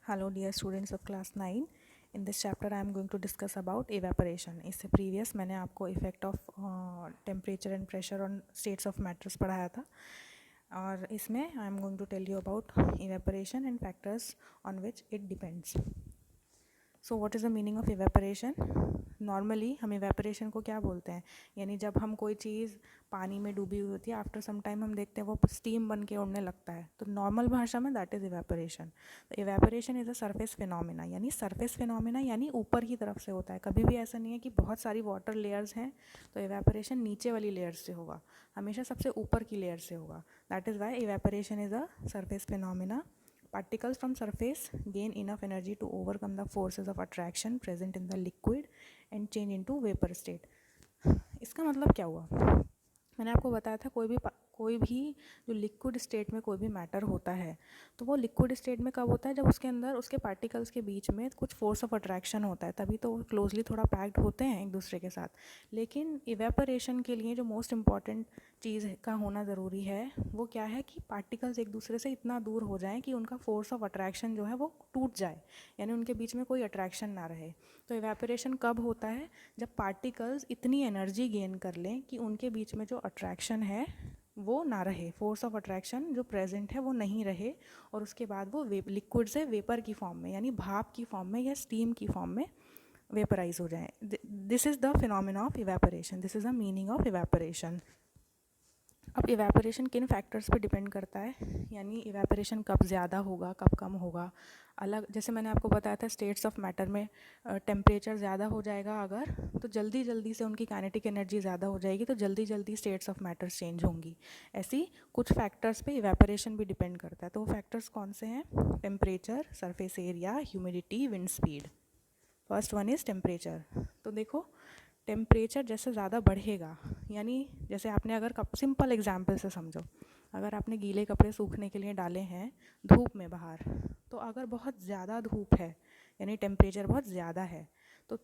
Hello dear students of class 9. In this chapter I am going to discuss about evaporation. इससे previous मैंने आपको effect of temperature and pressure on states of matters पढ़ाया था और इसमें I am going to tell you about evaporation and factors on which it depends. So what is the meaning of evaporation? Normally हम evaporation को क्या बोलते हैं, यानी जब हम कोई चीज़ पानी में डूबी हुई होती है, आफ्टर सम टाइम हम देखते हैं वो स्टीम बन के उड़ने लगता है, तो नॉर्मल भाषा में दैट इज़ इवेपोरेशन. तो evaporation is a surface phenomena, यानी सरफेस फिनोमिना यानी ऊपर की तरफ से होता है. कभी भी ऐसा नहीं है कि बहुत सारी वाटर लेयर्स हैं तो इवेपोरेशन नीचे वाली लेयर से होगा, हमेशा सबसे ऊपर की लेयर से होगा. That is why evaporation is a surface phenomena. Particles from surface gain enough energy to overcome the forces of attraction present in the liquid and change into vapor state. इसका मतलब क्या हुआ? मैंने आपको बताया था कोई भी जो लिक्विड स्टेट में कोई भी मैटर होता है तो वो लिक्विड स्टेट में कब होता है, जब उसके अंदर उसके पार्टिकल्स के बीच में कुछ फोर्स ऑफ अट्रैक्शन होता है, तभी तो वो क्लोजली थोड़ा पैक्ड होते हैं एक दूसरे के साथ. लेकिन इवेपोरेशन के लिए जो मोस्ट इम्पॉर्टेंट चीज़ का होना ज़रूरी है वो क्या है कि पार्टिकल्स एक दूसरे से इतना दूर हो जाएं कि उनका फोर्स ऑफ अट्रैक्शन जो है वो टूट जाए, यानी उनके बीच में कोई अट्रैक्शन ना रहे. तो इवेपोरेशन कब होता है? जब पार्टिकल्स इतनी एनर्जी गेन कर लें कि उनके बीच में जो अट्रैक्शन है वो ना रहे, फोर्स ऑफ अट्रैक्शन जो प्रेजेंट है वो नहीं रहे, और उसके बाद वो लिक्विड से वेपर की फॉर्म में यानी भाप की फॉर्म में या स्टीम की फॉर्म में वेपराइज हो जाए. This is the phenomena of evaporation, this is the meaning of evaporation. अब इवेपोरेशन किन फैक्टर्स पे डिपेंड करता है, यानी इवेपोरेशन कब ज़्यादा होगा कब कम होगा. अलग जैसे मैंने आपको बताया था स्टेट्स ऑफ मैटर में टेम्परेचर ज़्यादा हो जाएगा अगर, तो जल्दी जल्दी से उनकी काइनेटिक एनर्जी ज़्यादा हो जाएगी, तो जल्दी जल्दी स्टेट्स ऑफ मैटर्स चेंज होंगी. ऐसी कुछ फैक्टर्स पे इवेपोरेशन भी डिपेंड करता है. तो वो फैक्टर्स कौन से हैं? Temperature, surface area, humidity, wind speed. First one is temperature. तो देखो टेम्परेचर जैसे ज़्यादा बढ़ेगा, यानी जैसे आपने अगर सिंपल एग्जांपल से समझो, अगर आपने गीले कपड़े सूखने के लिए डाले हैं धूप में बाहर, तो अगर बहुत ज़्यादा धूप है यानी टेम्परेचर बहुत ज़्यादा है तो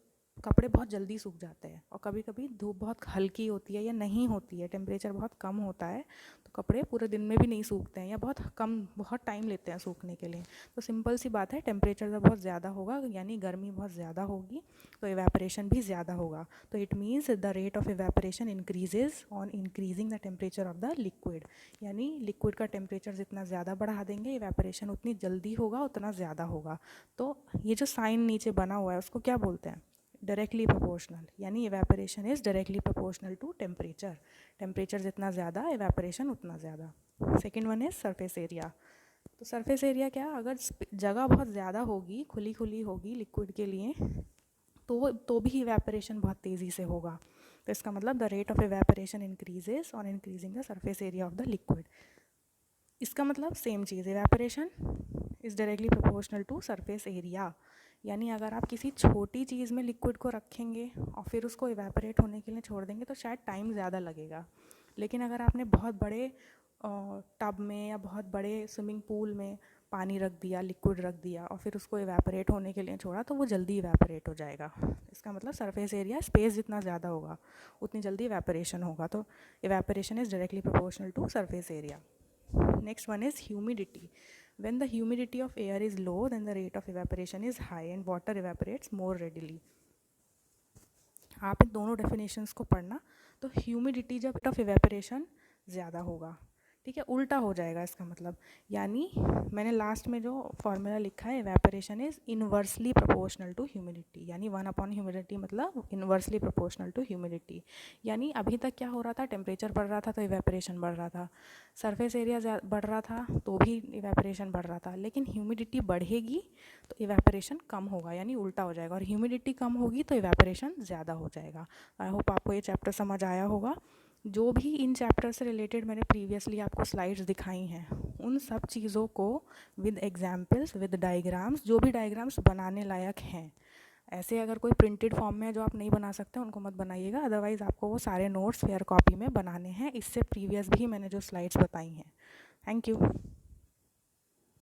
कपड़े बहुत जल्दी सूख जाते हैं. और कभी कभी धूप बहुत हल्की होती है या नहीं होती है, टेम्परेचर बहुत कम होता है तो कपड़े पूरे दिन में भी नहीं सूखते हैं या बहुत टाइम लेते हैं सूखने के लिए. तो सिंपल सी बात है, टेम्परेचर जब बहुत ज़्यादा होगा यानी गर्मी बहुत ज़्यादा होगी तो इवेपोरेशन भी ज़्यादा होगा. तो it means the rate of evaporation increases on increasing the temperature of the liquid, यानी लिक्विड का टेम्परेचर जितना ज़्यादा बढ़ा देंगे इवेपोरेशन उतनी जल्दी होगा, उतना ज़्यादा होगा. तो ये जो साइन नीचे बना हुआ है उसको क्या बोलते हैं? डायरेक्टली प्रोपोर्शनल, यानी evaporation is directly proportional to temperature. Temperature जितना ज़्यादा इवेपोरेशन उतना ज़्यादा. Second one is surface area. तो सरफेस एरिया क्या, अगर जगह बहुत ज़्यादा होगी, खुली खुली होगी लिक्विड के लिए, तो भी इवेपोरेशन बहुत तेज़ी से होगा. तो इसका मतलब the rate of evaporation increases on increasing the surface area of the liquid. इसका मतलब सेम चीज़, evaporation is directly proportional to surface area. यानी अगर आप किसी छोटी चीज़ में लिक्विड को रखेंगे और फिर उसको इवेपोरेट होने के लिए छोड़ देंगे तो शायद टाइम ज़्यादा लगेगा. लेकिन अगर आपने बहुत बड़े टब में या बहुत बड़े स्विमिंग पूल में पानी रख दिया, लिक्विड रख दिया और फिर उसको इवेपोरेट होने के लिए छोड़ा तो वो जल्दी इवेपोरेट हो जाएगा. इसका मतलब सरफेस एरिया, स्पेस जितना ज़्यादा होगा उतनी जल्दी इवेपोरेशन होगा. तो evaporation is directly proportional to surface area. Next one is humidity. When the humidity of air is low, then the rate of evaporation is high and water evaporates more readily. आप इन दोनों definitions को पढ़ना. तो humidity जब rate of evaporation ज़्यादा होगा, ठीक है, उल्टा हो जाएगा इसका मतलब, यानी मैंने लास्ट में जो फॉर्मूला लिखा है evaporation is inversely proportional to humidity, यानी 1 अपॉन ह्यूमिडिटी मतलब इन्वर्सली प्रोपोर्शनल टू ह्यूमिडिटी. यानी अभी तक क्या हो रहा था, टेम्परेचर बढ़ रहा था तो इवेपोरेशन बढ़ रहा था, सरफेस एरिया बढ़ रहा था तो भी इवेपोरेशन बढ़ रहा था, लेकिन ह्यूमिडिटी बढ़ेगी तो इवेपोरेशन कम होगा, यानी उल्टा हो जाएगा, और ह्यूमिडिटी कम होगी तो इवेपोरेशन ज़्यादा हो जाएगा. आई होप आपको ये चैप्टर समझ आया होगा. जो भी इन चैप्टर से रिलेटेड मैंने प्रीवियसली आपको स्लाइड्स दिखाई हैं उन सब चीज़ों को विद एग्जाम्पल्स, विद डायग्राम्स, जो भी डायग्राम्स बनाने लायक हैं, ऐसे अगर कोई प्रिंटेड फॉर्म में जो आप नहीं बना सकते उनको मत बनाइएगा, अदरवाइज़ आपको वो सारे नोट्स फेयर कॉपी में बनाने हैं. इससे प्रीवियस भी मैंने जो स्लाइड्स बताई हैं. Thank you.